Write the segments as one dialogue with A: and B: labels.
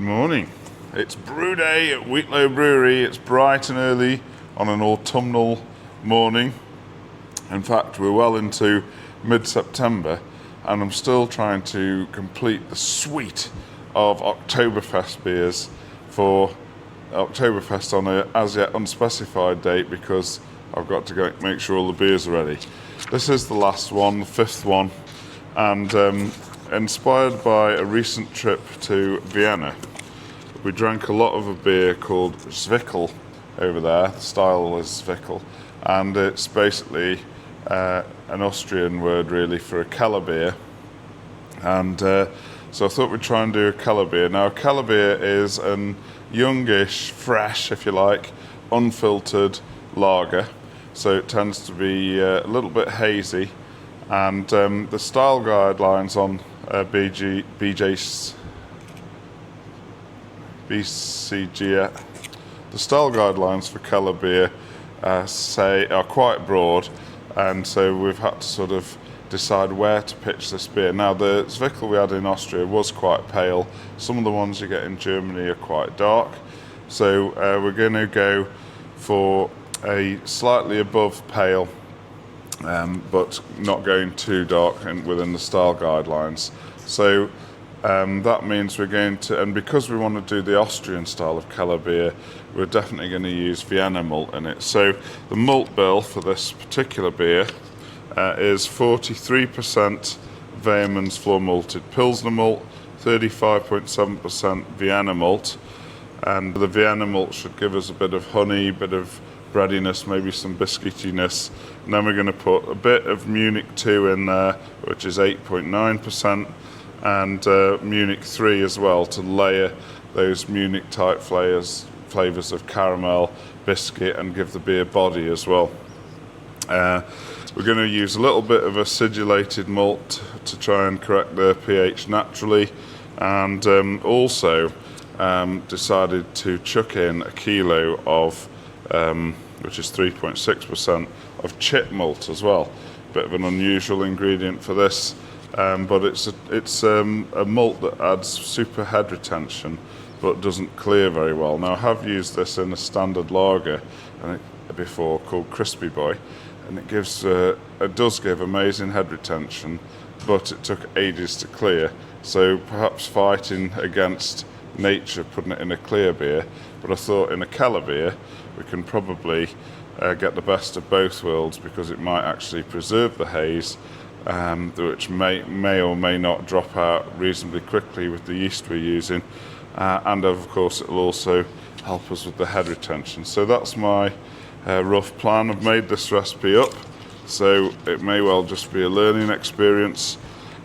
A: Good morning. It's brew day at Wheatlow Brewery. It's bright and early on an autumnal morning. In fact, we're well into mid-September and I'm still trying to complete the suite of Oktoberfest beers for Oktoberfest on a as yet unspecified date because I've got to go make sure all the beers are ready. This is the last one, the fifth one, and inspired by a recent trip to Vienna. We drank a lot of a beer called Zwickel over there. The style is Zwickel, and it's basically an Austrian word really for a Kellerbier. And so I thought we'd try and do a Kellerbier. Now, a Kellerbier is an youngish, fresh, if you like, unfiltered lager. So it tends to be a little bit hazy. And the style guidelines on BCG, the style guidelines for Kellerbier are quite broad, and so we've had to sort of decide where to pitch this beer. Now, the Zwickel we had in Austria was quite pale. Some of the ones you get in Germany are quite dark. So we're going to go for a slightly above pale, but not going too dark within the style guidelines. So that means we're going to, and because we want to do the Austrian style of Kellerbier, we're definitely going to use Vienna malt in it. So the malt bill for this particular beer is 43% Weyermann's floor malted Pilsner malt, 35.7% Vienna malt, and the Vienna malt should give us a bit of honey, a bit of breadiness, maybe some biscuitiness. And then we're going to put a bit of Munich 2 in there, which is 8.9%, and Munich 3 as well, to layer those Munich type flavours of caramel, biscuit, and give the beer body as well. We're going to use a little bit of acidulated malt to try and correct the pH naturally, and also decided to chuck in a kilo of which is 3.6% of chip malt as well. Bit of an unusual ingredient for this, but it's a malt that adds super head retention but doesn't clear very well. Now, I have used this in a standard lager before called Crispy Boy, and it does give amazing head retention, but it took ages to clear. So perhaps fighting against nature, putting it in a clear beer, but I thought in a Kellerbier we can probably get the best of both worlds, because it might actually preserve the haze, which may or may not drop out reasonably quickly with the yeast we're using, and of course it will also help us with the head retention. So that's my rough plan. I've made this recipe up, so it may well just be a learning experience,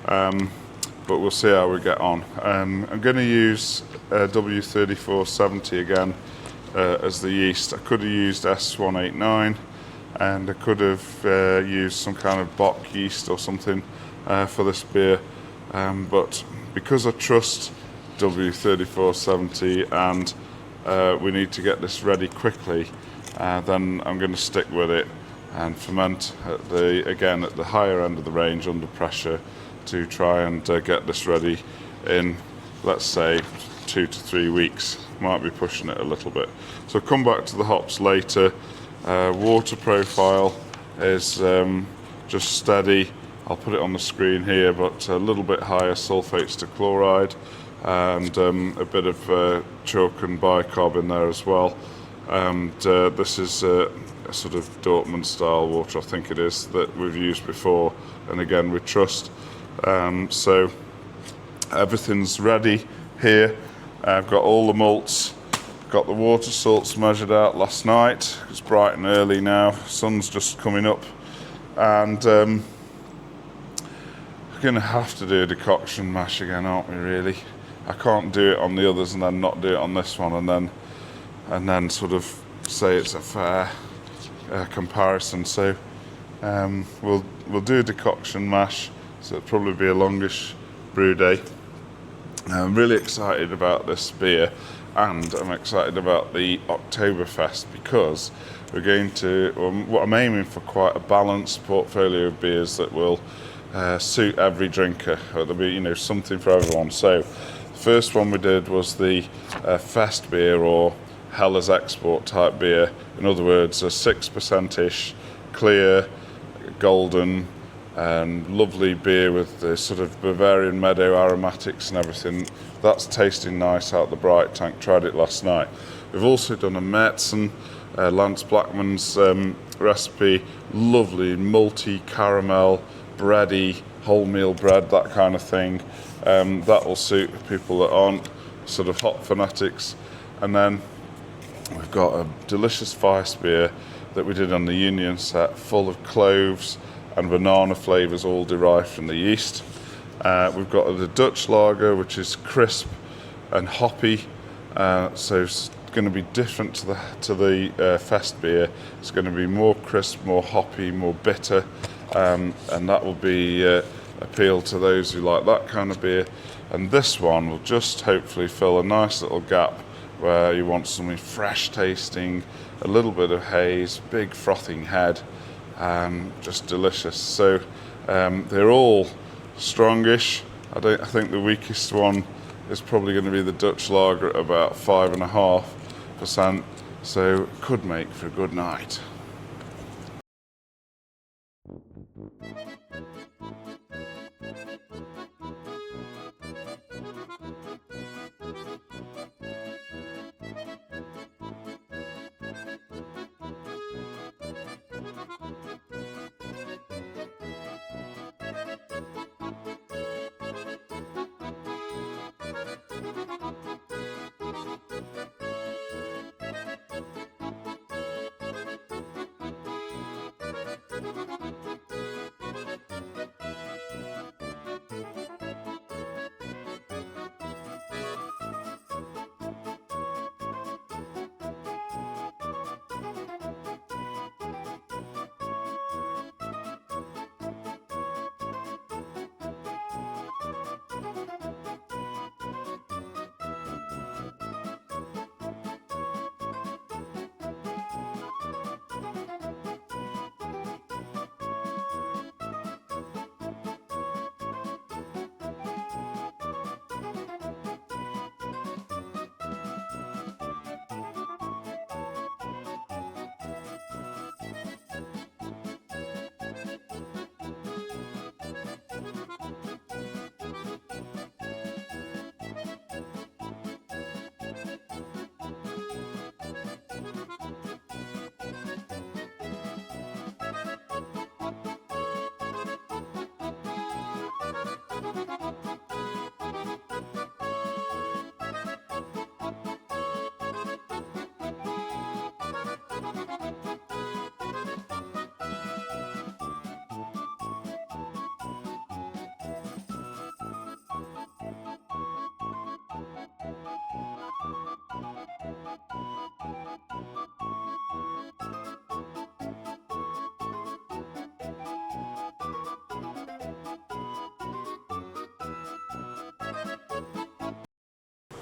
A: but we'll see how we get on. I'm going to use W3470 again as the yeast. I could have used S189, and I could have used some kind of Bock yeast or something for this beer, but because I trust W3470 and we need to get this ready quickly, then I'm going to stick with it and ferment at the higher end of the range under pressure to try and get this ready in, let's say, 2 to 3 weeks. Might be pushing it a little bit. So I'll come back to the hops later. Water profile is just steady. I'll put it on the screen here, but a little bit higher sulfates to chloride, and a bit of chalk and bicarb in there as well. And this is a sort of Dortmund style water, I think it is, that we've used before, and again we trust. So everything's ready here. I've got all the malts, got the water salts measured out last night. It's bright and early now, sun's just coming up, and we're going to have to do a decoction mash again, aren't we, really? I can't do it on the others and then not do it on this one, and then sort of say it's a fair comparison. So we'll do a decoction mash, so it'll probably be a longish brew day. I'm really excited about this beer, and I'm excited about the Oktoberfest, because we're going to, what I'm aiming for, quite a balanced portfolio of beers that will suit every drinker. There'll be, something for everyone. So The first one we did was the Fest beer, or Hellas export type beer. In other words, a 6%-ish clear, golden, and lovely beer with the sort of Bavarian meadow aromatics and everything. That's tasting nice out the bright tank. Tried it last night. We've also done a Märzen, Lance Blackman's recipe. Lovely malty caramel, bready, wholemeal bread, that kind of thing. That will suit people that aren't sort of hot fanatics. And then we've got a delicious Weiss beer that we did on the Union set, full of cloves and banana flavours, all derived from the yeast. We've got the Dutch lager, which is crisp and hoppy, so it's going to be different to the Fest beer. It's going to be more crisp, more hoppy, more bitter, and that will be appeal to those who like that kind of beer. And this one will just hopefully fill a nice little gap where you want something fresh tasting, a little bit of haze, big frothing head. Just delicious. So they're all strongish. I think the weakest one is probably going to be the Dutch lager at about 5.5%. So could make for a good night.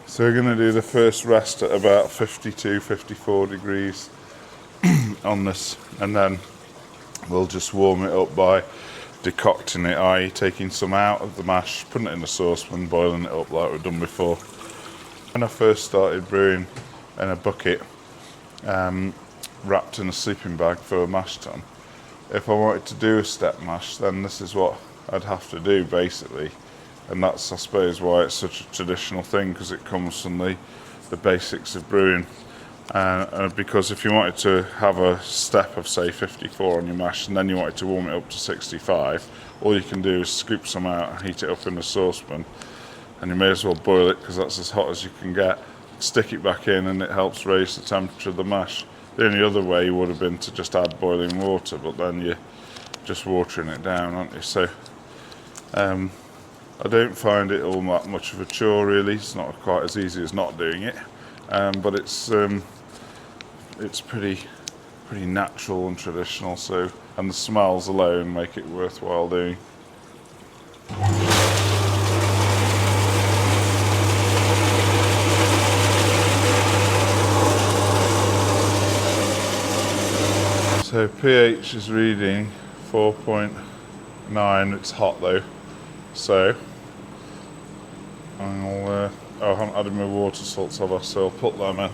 A: So we're going to do the first rest at about 52, 54 degrees on this, and then we'll just warm it up by decocting it, i.e. taking some out of the mash, putting it in a saucepan, boiling it up like we've done before. When I first started brewing in a bucket, wrapped in a sleeping bag for a mash tun, if I wanted to do a step mash, then this is what I'd have to do basically. And that's, I suppose, why it's such a traditional thing, because it comes from the basics of brewing. Because if you wanted to have a step of, say, 54 on your mash, and then you wanted to warm it up to 65, all you can do is scoop some out and heat it up in a saucepan, and you may as well boil it because that's as hot as you can get. Stick it back in and it helps raise the temperature of the mash. The only other way would have been to just add boiling water, but then you're just watering it down, aren't you? So I don't find it all that much of a chore really. It's not quite as easy as not doing it, but it's pretty natural and traditional. So, and the smells alone make it worthwhile doing. So pH is reading 4.9. It's hot though. So I'll I haven't added my water salts, have I? So I'll put them in.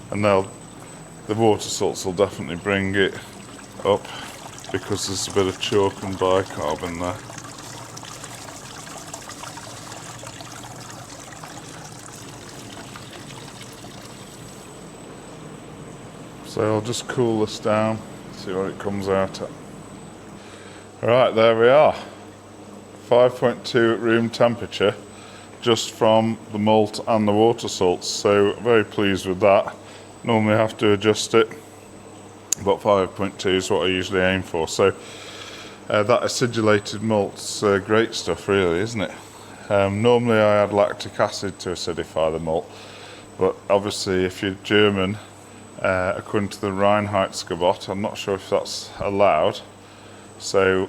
A: And the water salts will definitely bring it up because there's a bit of chalk and bicarb in there. So I'll just cool this down, see what it comes out at. Right, there we are. 5.2 at room temperature, just from the malt and the water salts. So very pleased with that. Normally I have to adjust it, but 5.2 is what I usually aim for. So that acidulated malt's great stuff, really, isn't it? Normally I add lactic acid to acidify the malt, but obviously if you're German, according to the Reinheitsgebot, I'm not sure if that's allowed. So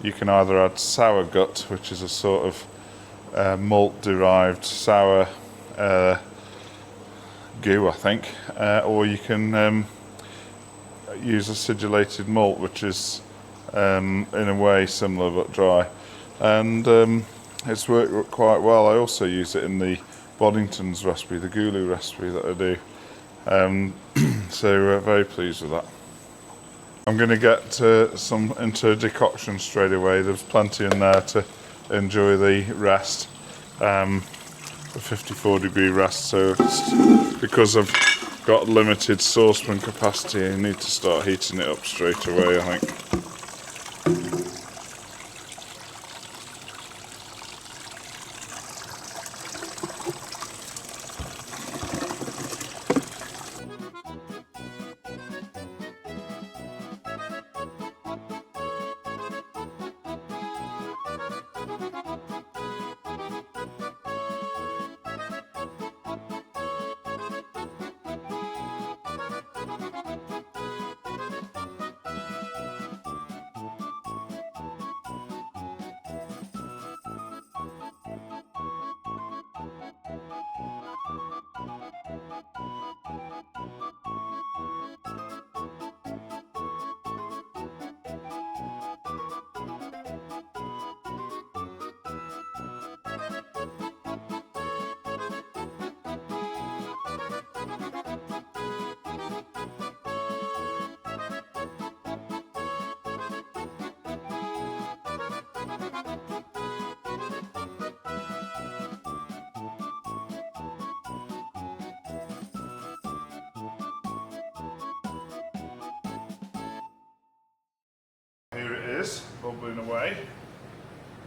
A: you can either add sour gut, which is a sort of malt-derived sour goo, I think, or you can use acidulated malt, which is in a way similar but dry, and it's worked quite well. I also use it in the Boddington's recipe, the Gulu recipe that I do. So very pleased with that. I'm going to get some into decoction straight away. There's plenty in there to enjoy the rest, the 54-degree rest. So it's because I've got limited saucepan capacity, I need to start heating it up straight away, I think. Here it is, bubbling away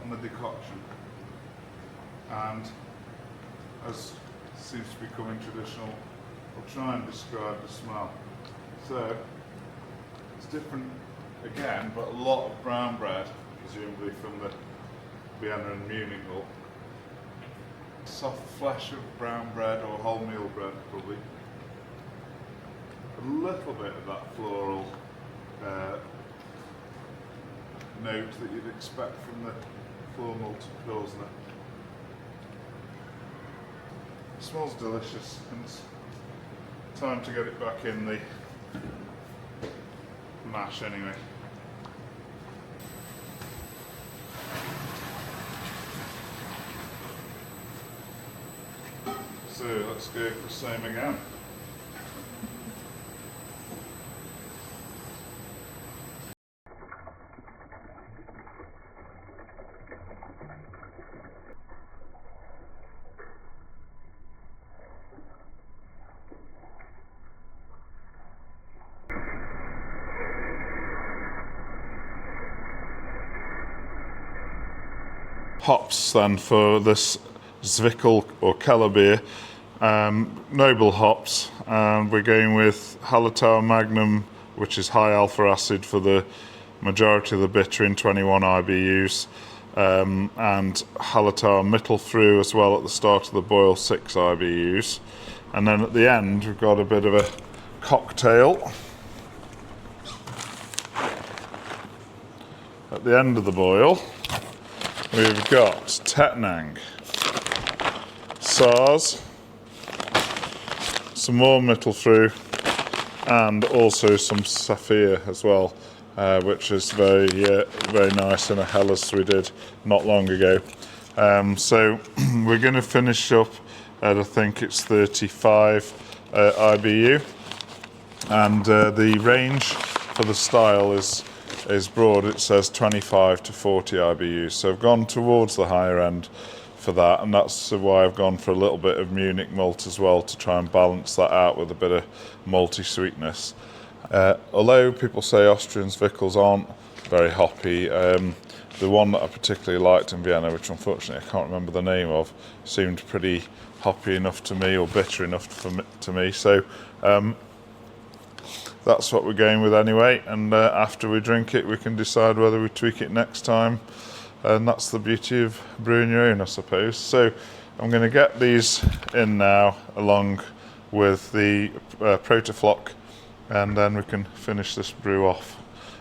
A: on the decoction, and as seems to be becoming traditional, I'll try and describe the smell. So it's different again, but a lot of brown bread, presumably from the Vienna and Munich malt. Soft flesh of brown bread or wholemeal bread, probably. A little bit of that floral note that you'd expect from the floor malted Pilsner. It smells delicious, and it's time to get it back in the mash anyway. So let's go for the same again. Hops then for this Zwickel or Kellerbier, noble hops, and we're going with Hallertau Magnum, which is high alpha acid for the majority of the bitter in 21 IBUs, and Hallertau Mittelfrüh as well at the start of the boil, 6 IBUs, and then at the end we've got a bit of a cocktail. At the end of the boil we've got Tettnang, Saaz, some more Mittelfrüh, and also some Saphir as well, which is very nice in a Helles we did not long ago. So we're going to finish up at, I think it's 35 IBU, and the range for the style is broad. It says 25 to 40 IBU, so I've gone towards the higher end for that, and that's why I've gone for a little bit of Munich malt as well, to try and balance that out with a bit of malty sweetness. Although people say Austrian Zwickels aren't very hoppy, the one that I particularly liked in Vienna, which unfortunately I can't remember the name of, seemed pretty hoppy enough to me, or bitter enough to me. So that's what we're going with anyway, and after we drink it we can decide whether we tweak it next time, and that's the beauty of brewing your own, I suppose. So I'm going to get these in now along with the Protaflock, and then we can finish this brew off.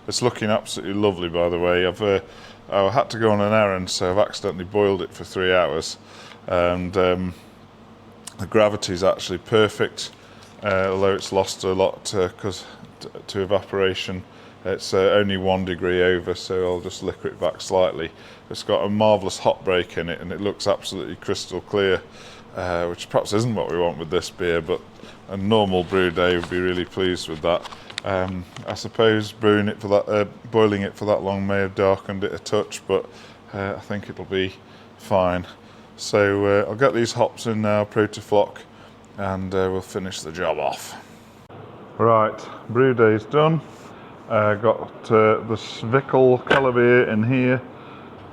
A: It's looking absolutely lovely, by the way. I had to go on an errand, so I've accidentally boiled it for 3 hours, and the gravity is actually perfect, although it's lost a lot to evaporation. It's only 1 degree over, so I'll just liquor it back slightly. It's got a marvellous hop break in it, and it looks absolutely crystal clear, which perhaps isn't what we want with this beer, but a normal brew day would be really pleased with that. I suppose boiling it for that long may have darkened it a touch, but I think it'll be fine. So I'll get these hops in now, Protaflock, and we'll finish the job off. Right, brew day's done. Got the Zwickel Kellerbier in here,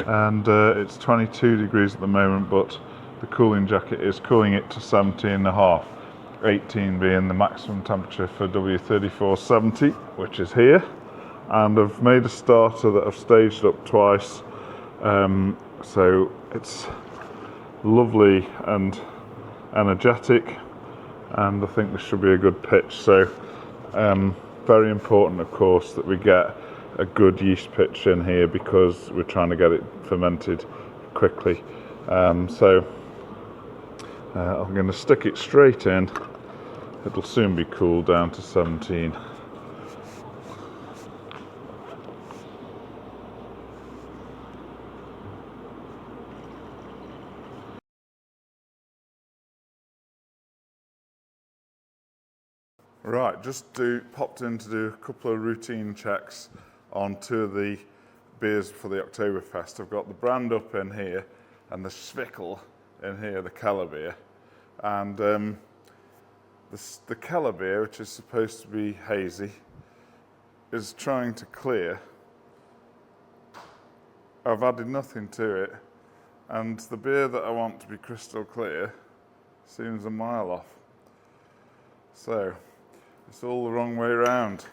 A: and it's 22 degrees at the moment, but the cooling jacket is cooling it to 17.5. 18 being the maximum temperature for W3470, which is here. And I've made a starter that I've staged up twice, so it's lovely and energetic, and I think this should be a good pitch. So very important, of course, that we get a good yeast pitch in here, because we're trying to get it fermented quickly. So I'm going to stick it straight in. It'll soon be cooled down to 17. Right, just popped in to do a couple of routine checks on 2 of the beers for the Oktoberfest. I've got the brand up in here and the Zwickel in here, the Kellerbier. And the Kellerbier, which is supposed to be hazy, is trying to clear. I've added nothing to it, and the beer that I want to be crystal clear seems a mile off. So it's all the wrong way around.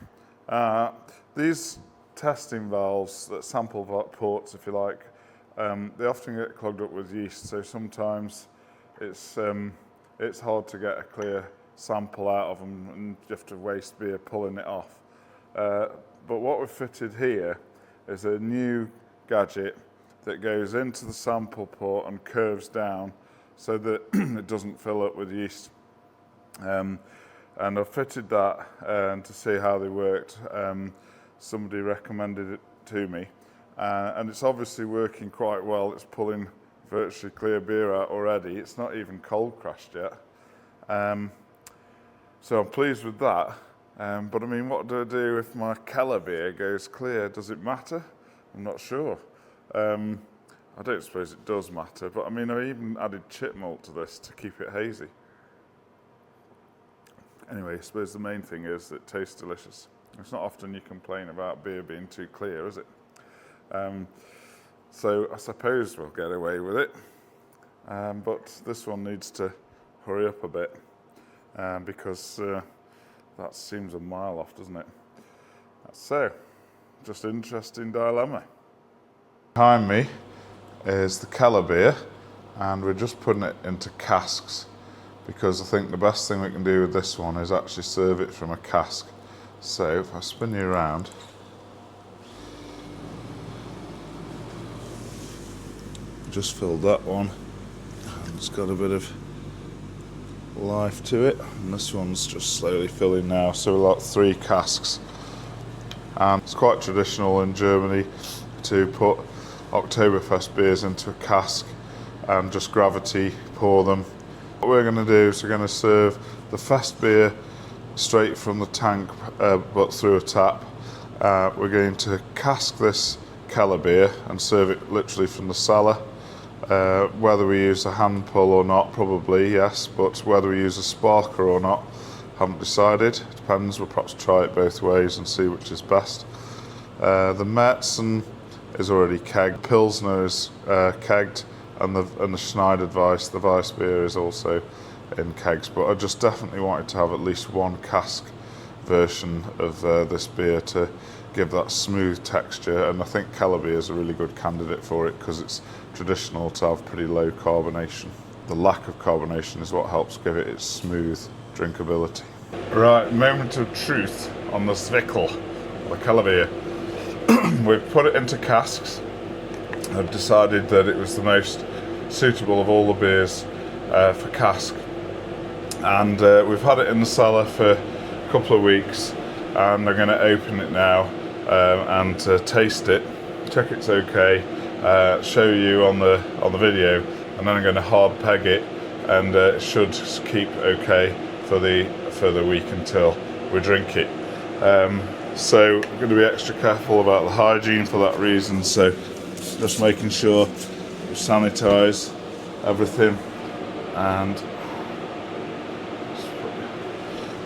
A: These testing valves, that sample ports, if you like, they often get clogged up with yeast, so sometimes it's hard to get a clear sample out of them, and you have to waste beer pulling it off. But what we've fitted here is a new gadget that goes into the sample port and curves down so that it doesn't fill up with yeast. And I've fitted that to see how they worked. Somebody recommended it to me, and it's obviously working quite well. It's pulling virtually clear beer out already. It's not even cold crashed yet. So I'm pleased with that. But I mean, what do I do if my Kellerbier goes clear? Does it matter? I'm not sure. I don't suppose it does matter, but I mean, I even added chip malt to this to keep it hazy. Anyway, I suppose the main thing is that it tastes delicious. It's not often you complain about beer being too clear, is it? So I suppose we'll get away with it. But this one needs to hurry up a bit, because that seems a mile off, doesn't it? So, just an interesting dilemma. Behind me is the Kellerbier, and we're just putting it into casks, because I think the best thing we can do with this one is actually serve it from a cask. So if I spin you around, just filled that one, and it's got a bit of life to it, and this one's just slowly filling now, so we've got 3 casks. And it's quite traditional in Germany to put Oktoberfest beers into a cask, and just gravity pour them. What we're going to do is we're going to serve the fest beer straight from the tank, but through a tap. We're going to cask this Kellerbier and serve it literally from the cellar. Whether we use a hand pull or not, probably yes, but whether we use a sparker or not, haven't decided. It depends. We'll perhaps try it both ways and see which is best. The Märzen is already kegged. Pilsner is kegged, and the Schneider Weiss, the Weiss beer, is also in kegs. But I just definitely wanted to have at least one cask version of this beer to give that smooth texture, and I think Kellerbier is a really good candidate for it because it's traditional to have pretty low carbonation. The lack of carbonation is what helps give it its smooth drinkability. Right, moment of truth on the Zwickel, the Kellerbier. We've put it into casks. I've decided that it was the most suitable of all the beers for cask, and we've had it in the cellar for a couple of weeks, and I'm going to open it now and taste it, check it's okay, show you on the video, and then I'm going to hard peg it, and it should keep okay for the week until we drink it. So I'm going to be extra careful about the hygiene for that reason, so just making sure we sanitize everything, and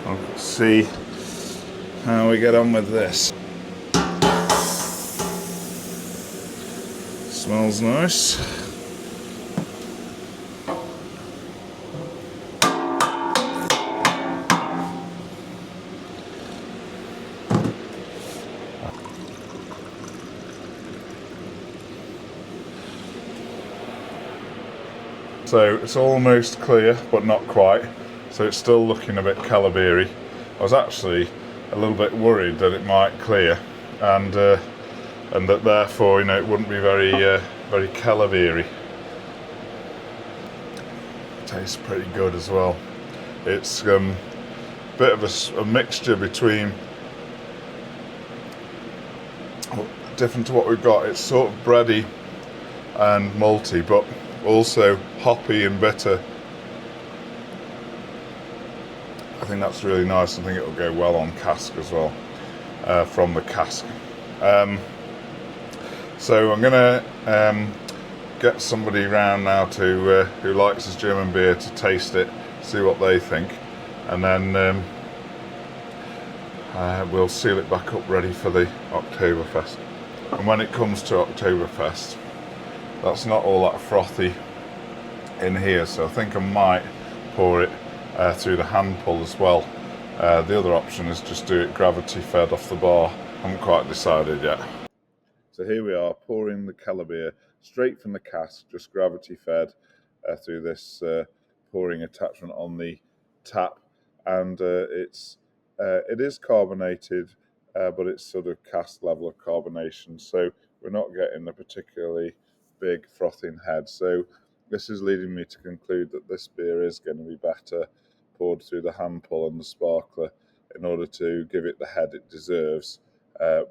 A: I'll see how we get on with this. Smells nice. So it's almost clear, but not quite. So it's still looking a bit Kellerbier-y. I was actually a little bit worried that it might clear, and that therefore, it wouldn't be very Kellerbier-y. Tastes pretty good as well. It's a bit of a mixture between, different to what we've got. It's sort of bready and malty, but also hoppy and bitter. I think that's really nice. I think it'll go well on cask as well, from the cask. So I'm going to get somebody round now to who likes his German beer to taste it, see what they think, and then we'll seal it back up ready for the Oktoberfest. And when it comes to Oktoberfest, that's not all that frothy in here, so I think I might pour it through the hand pull as well. The other option is just do it gravity fed off the bar. I haven't quite decided yet. So here we are, pouring the Kellerbier straight from the cask, just gravity fed through this pouring attachment on the tap, and it is carbonated, but it's sort of cask level of carbonation, so we're not getting a particularly big frothing head. So this is leading me to conclude that this beer is going to be better poured through the hand pull and the sparkler in order to give it the head it deserves,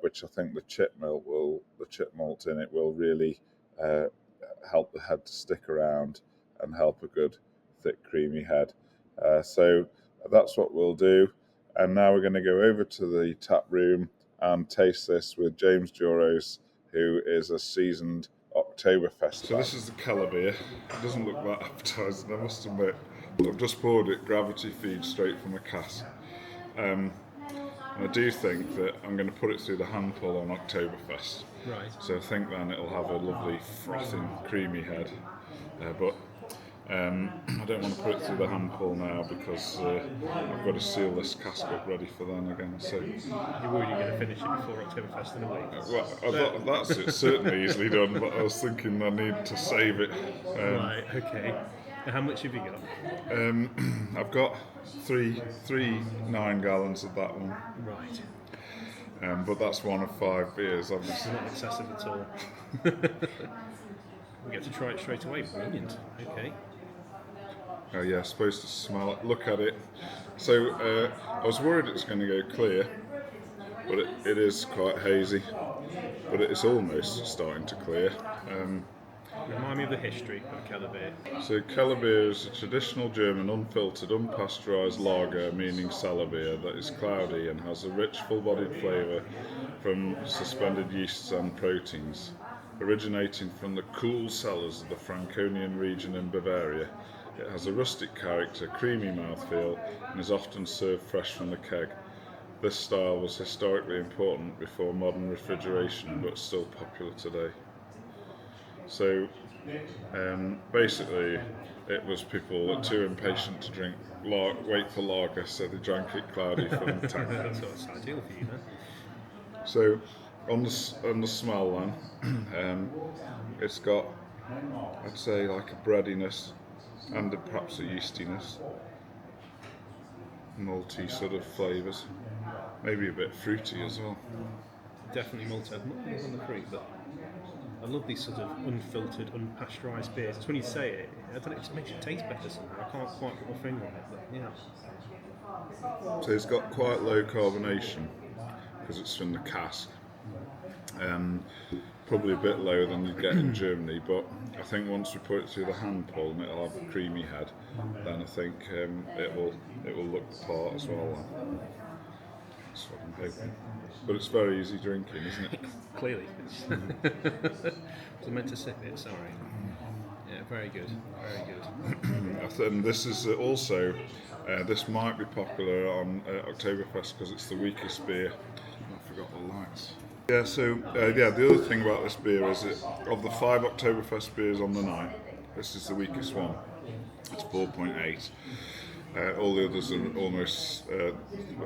A: which I think the chip malt in it will really help the head to stick around and help a good thick creamy head. So that's what we'll do. And now we're going to go over to the tap room and taste this with James Juros, who is a seasoned Oktoberfest. So this is the Kellerbier. It doesn't look that appetising, I must admit. I've just poured it gravity feed straight from a cask. And I do think that I'm going to put it through the hand pull on Oktoberfest.
B: Right.
A: So I think then it'll have a lovely frothing creamy head. But I don't want to put it through the hand pull now because I've got to seal this cask up ready for then again. So
B: You're worried you're going to finish it before Oktoberfest in a week?
A: Well, that's it, certainly easily done, but I was thinking I need to save it.
B: Right, okay. And how much have you got?
A: I've got three 9-gallons of that one.
B: Right.
A: But that's one of 5 beers, obviously.
B: Not excessive at all. We get to try it straight away. Brilliant. Okay.
A: Oh yeah, supposed to smell it, look at it. So I was worried it's going to go clear, but it is quite hazy. But it's almost starting to clear.
B: Remind me of the history of Kellerbier.
A: So Kellerbier is a traditional German unfiltered, unpasteurised lager, meaning cellar beer, that is cloudy and has a rich, full-bodied flavour from suspended yeasts and proteins. Originating from the cool cellars of the Franconian region in Bavaria, it has a rustic character, creamy mouthfeel, and is often served fresh from the keg. This style was historically important before modern refrigeration, but still popular today. So basically, it was people that were too impatient to drink, wait for lager, so they drank it cloudy from the tank.
B: That's ideal for you, then.
A: So on the smell then, it's got, I'd say, like a breadiness and perhaps a yeastiness, malty sort of flavours, maybe a bit fruity as well.
B: Definitely malted. Not really on the fruit, but I love these sort of unfiltered, unpasteurised beers. It's when you say it, I don't know, it just makes it taste better somehow. I can't quite put my finger on it, but yeah.
A: So it's got quite low carbonation because it's from the cask. Probably a bit lower than you get in Germany, but I think once we put it through the hand pull and it'll have a creamy head, then I think it will look the part as well. That's what I'm hoping. But it's very easy drinking, isn't it?
B: Clearly. Was I meant to sip it? Sorry. Yeah, very good. Very good.
A: And this is also, this might be popular on Oktoberfest because it's the weakest beer. I forgot the lights. Yeah, so the other thing about this beer is that of the 5 Oktoberfest beers on the night, this is the weakest one. It's 4.8. All the others are almost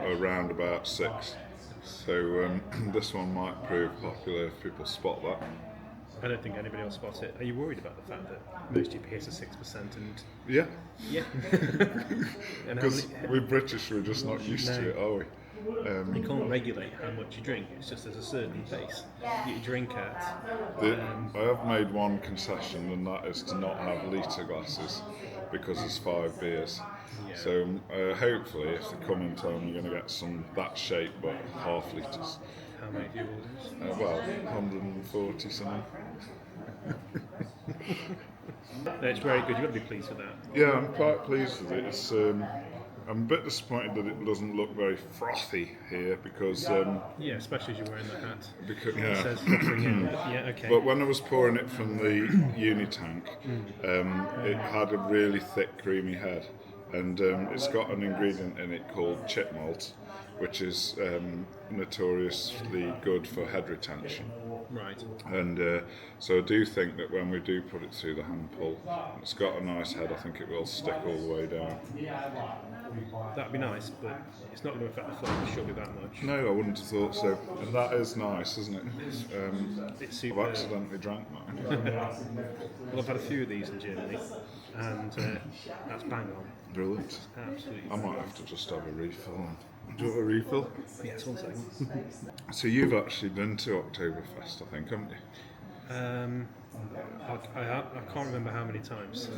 A: around about 6. So this one might prove popular if people spot that.
B: I don't think anybody will spot it. Are you worried about the fact that most of your beers are 6% and...
A: Yeah.
B: Yeah.
A: Because we're British, we're just not used to it, are we?
B: You can't regulate how much you drink. It's just there's a certain pace you drink at.
A: I have made one concession, and that is to not have litre glasses because it's 5 beers.
B: Yeah.
A: So hopefully, if they come in time, you're going to get some that shape, but half litres.
B: How many do you order?
A: Well, 140 something.
B: No, it's very good. You've got to be pleased with that.
A: Yeah, I'm quite pleased with it. It's, I'm a bit disappointed that it doesn't look very frothy here because...
B: yeah, especially as you're wearing the hat.
A: Because,
B: It says frothing in, but yeah, okay.
A: But when I was pouring it from the uni tank, it had a really thick, creamy head. And it's got an ingredient in it called chip malt, which is notoriously good for head retention.
B: Right.
A: And so I do think that when we do put it through the hand pull, it's got a nice head. I think it will stick all the way down.
B: That'd be nice, but it's not going to affect the flavour surely that much.
A: No, I wouldn't have thought so. And that is nice, isn't it?
B: It's
A: I've
B: super.
A: accidentally drank mine.
B: Well, I've had a few of these in Germany, and that's bang on.
A: Brilliant.
B: Absolutely.
A: I might have to just have a refill. Do you have a refill?
B: Yes, one second.
A: So you've actually been to Oktoberfest, I think, haven't you?
B: I can't remember how many times.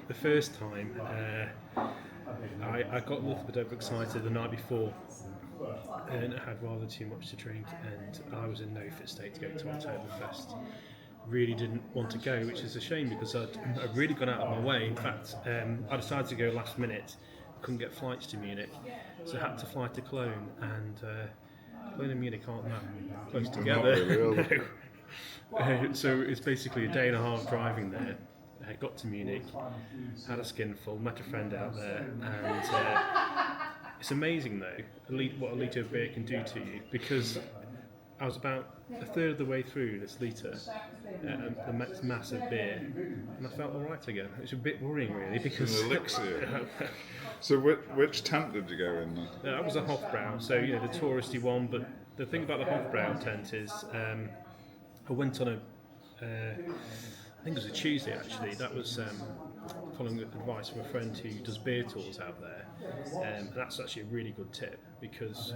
B: The first time, I got a little bit overexcited the night before and I had rather too much to drink, and I was in no fit state to go to Oktoberfest. Really didn't want to go, which is a shame because I'd really gone out of my way. In fact, I decided to go last minute. Couldn't get flights to Munich, so I had to fly to Cologne, and Cologne and Munich aren't that close together.
A: Really.
B: No. So it's basically a day and a half driving there. I got to Munich, had a skinful, met a friend out there, and it's amazing though what a litre of beer can do to you, because I was about a third of the way through this litre, a massive beer, and I felt all right again. It was a bit worrying really because...
A: An elixir. So which tent did you go in then?
B: That was a Hofbrau, so the touristy one, but the thing about the Hofbrau tent is I went on I think it was a Tuesday actually. That was following advice from a friend who does beer tours out there, and that's actually a really good tip because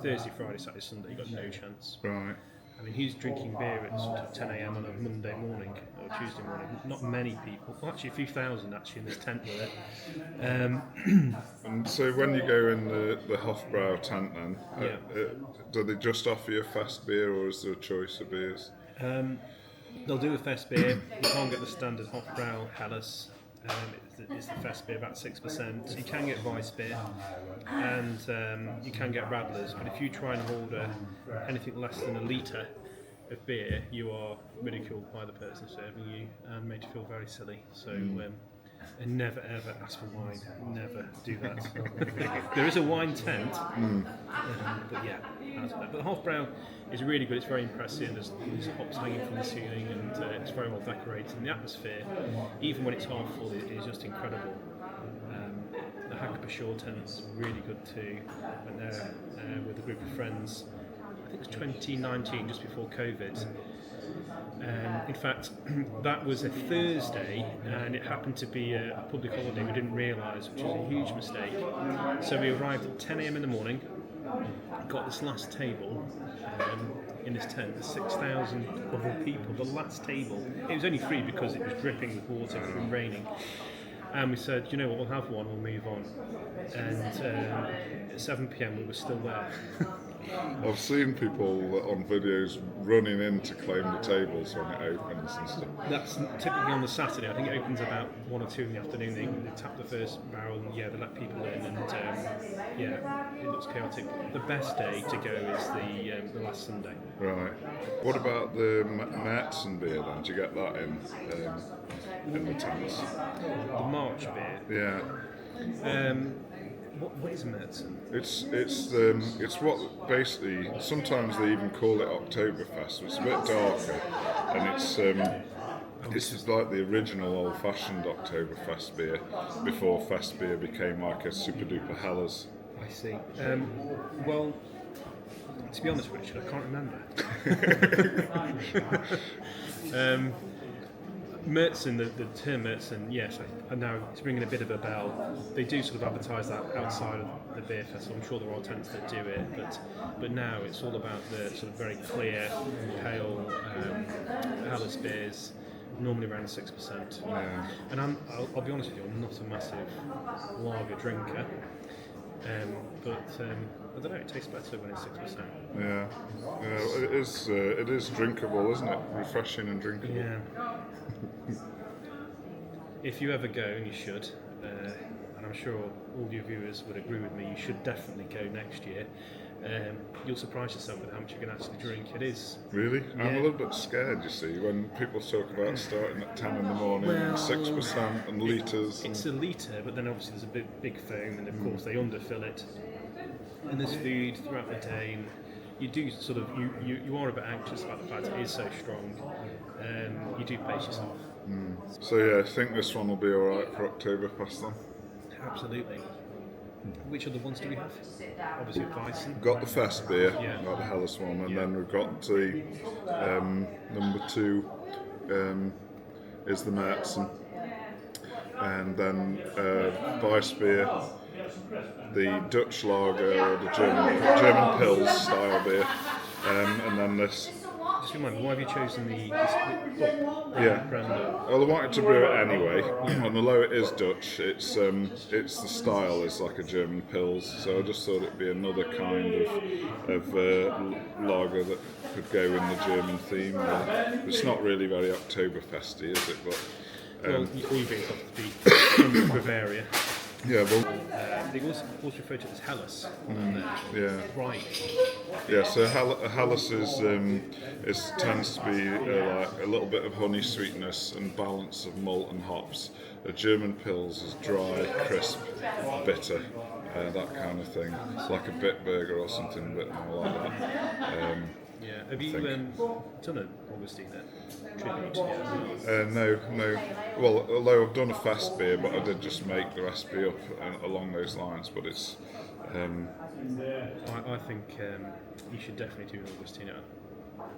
B: Thursday, Friday, Saturday, Sunday you got no chance.
A: Right.
B: I mean, he's drinking beer at sort of 10 a.m. on a Monday morning or Tuesday morning. Not many people, well, actually a few thousand actually in this tent with it.
A: And so when you go in the Hofbrau tent then,
B: Yeah.
A: do they just offer you a fast beer or is there a choice of beers?
B: They'll do a fest beer. You can't get the standard Hofbrau Helles. It's the fest beer, about 6%. You can get Weiss beer, and you can get Radlers. But if you try and order anything less than a litre of beer, you are ridiculed by the person serving you and made to feel very silly. So, and never ever ask for wine. Never do that. There is a wine tent, but yeah. But the Hofbrau is really good. It's very impressive. There's hops hanging from the ceiling, and it's very well decorated. And the atmosphere, even when it's half full, is just incredible. The Hackper Shore tent is really good too. Went there with a group of friends. I think it was 2019, just before COVID. In fact, that was a Thursday, and it happened to be a public holiday we didn't realise, which was a huge mistake. So we arrived at 10 a.m. in the morning, got this last table in this tent, 6,000 other people, the last table. It was only free because it was dripping with water, it had been raining. And we said, you know what, we'll have one, we'll move on. And at 7 p.m. we were still there.
A: I've seen people on videos running in to claim the tables when it opens and stuff.
B: That's typically on the Saturday. I think it opens about 1 or 2 in the afternoon. They tap the first barrel and they let people in, and it looks chaotic. The best day to go is the last Sunday.
A: Right. What about the Märzen beer then? Do you get that in the tents?
B: The March beer.
A: Yeah.
B: What is Märzen?
A: It's what basically sometimes they even call it Oktoberfest. It's a bit darker, and it's like the original old-fashioned Oktoberfest beer before fest beer became like a super duper Helles.
B: I see. Well, to be honest, Richard, I can't remember. Märzen, the term Märzen, yes, I know it's ringing a bit of a bell. They do sort of advertise that outside of the beer festival. I'm sure there are tents that do it, but now it's all about the sort of very clear, pale Helles beers, normally around 6%.
A: Yeah.
B: And I'll be honest with you, I'm not a massive lager drinker. But I don't know, it tastes better when it's 6%.
A: Yeah, it is drinkable, isn't it? Refreshing and drinkable.
B: Yeah. If you ever go, and you should, and I'm sure all your viewers would agree with me, you should definitely go next year. You'll surprise yourself with how much you can actually drink. It is.
A: Really? I'm a little bit scared, you see, when people talk about starting at 10 in the morning and 6% and litres.
B: It's a litre, but then obviously there's a big foam, and of course they underfill it. And there's food throughout the day, and you do sort of, you are a bit anxious about the fact it is so strong. You do pace yourself.
A: So yeah, I think this one will be alright for Oktoberfest then.
B: Absolutely. Which other ones do we have? Obviously Weissen.
A: Got the fest beer,
B: Yeah.
A: got the Helles one, and then we've got the number 2 is the Märzen, and then Weiss beer, the Dutch lager or the German Pils style beer, and then this.
B: Just remind me, why have you chosen the brand?
A: Well, I wanted to brew it anyway, and although it is Dutch, it's the style is like a German Pils, so I just thought it'd be another kind of lager that could go in the German theme. It's not really very Oktoberfesty, is it? But
B: Well, all you drink have to be from Bavaria.
A: yeah, well,
B: They also refer to it as Helles.
A: yeah.
B: Right.
A: Yeah, so Helles tends to be like a little bit of honey sweetness and balance of malt and hops. A German Pils is dry, crisp, bitter, that kind of thing. It's like a Bitburger or something a bit more like that.
B: Yeah. Have you done an Augustine tribute yet?
A: No. Well, although I've done a fast beer, but I did just make the recipe up along those lines. But it's.
B: I think you should definitely do an Augustine.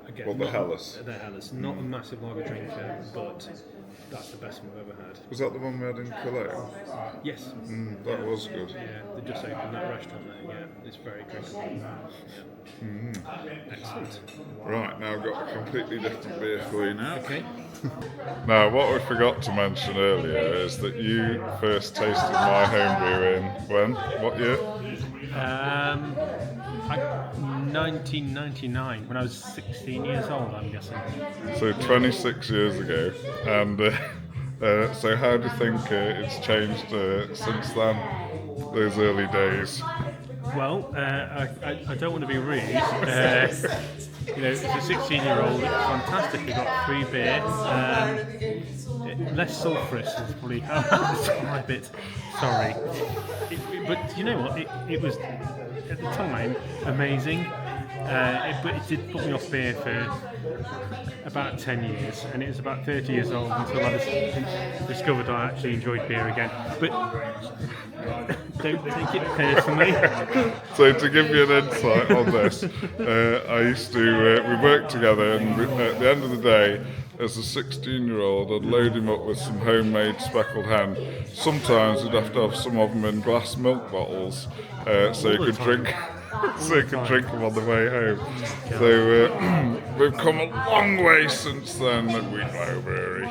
B: Again,
A: Well, the Helles.
B: The Helles. Not a massive lager drinker, but that's the best one I've ever had.
A: Was that the one we had in Cologne?
B: Yes.
A: That was good.
B: Yeah, they just opened that restaurant there. Yeah, it's very drinkable. Yeah. Excellent.
A: Right, now I've got a completely different beer for you now.
B: Okay.
A: Now, what we forgot to mention earlier is that you first tasted my home brew in when? What year?
B: 1999, when I was 16 years old, I'm guessing.
A: So 26 years ago, and so how do you think it's changed since then, those early days?
B: Well, I don't want to be rude. As a 16-year-old, it's fantastic. We got free beer. Less sulphurous is probably how I describe it. Sorry. But you know what? It was, at the time, amazing. But it did put me off beer for about 10 years, and it was about 30 years old until I discovered I actually enjoyed beer again. But don't take it personally.
A: So to give you an insight on this, I used to, we worked together, and at the end of the day, as a 16-year-old, I'd load him up with some homemade speckled hen. Sometimes we'd have to have some of them in glass milk bottles, so you could drink. So you could drink them on the way home. So we've come a long way since then at Wheatlow Brewery.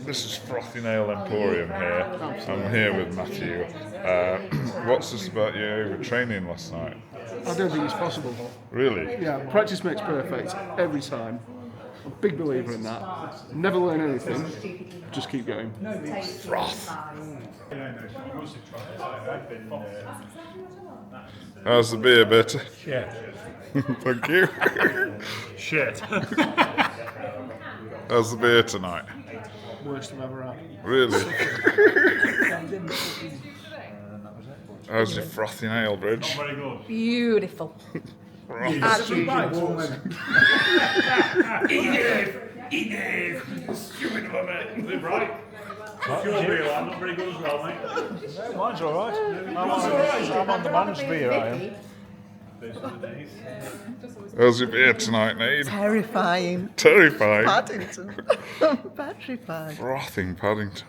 A: This is Frothy Nail Emporium here. I'm here with Matthew. What's this about you overtraining last night?
C: I don't think it's possible.
A: Really?
C: Yeah, practice makes perfect every time. I'm a big believer in that. Never learn anything, just keep going.
A: Froth. How's the beer, Bitter?
B: Yeah.
A: Thank you.
B: Shit.
A: How's the beer tonight?
C: Worst I've ever had.
A: Really? How's your frothy nail, Bridge?
D: Very good. Beautiful.
C: As usual.
A: Stupid woman.
D: Is it right?
E: I'm not very good as well, mate. No, mine's alright. I'm on the man's beer, I am.
A: How's your beer tonight, Nate?
F: Terrifying.
A: Terrifying.
F: Paddington. Petrified.
A: Frothing Paddington.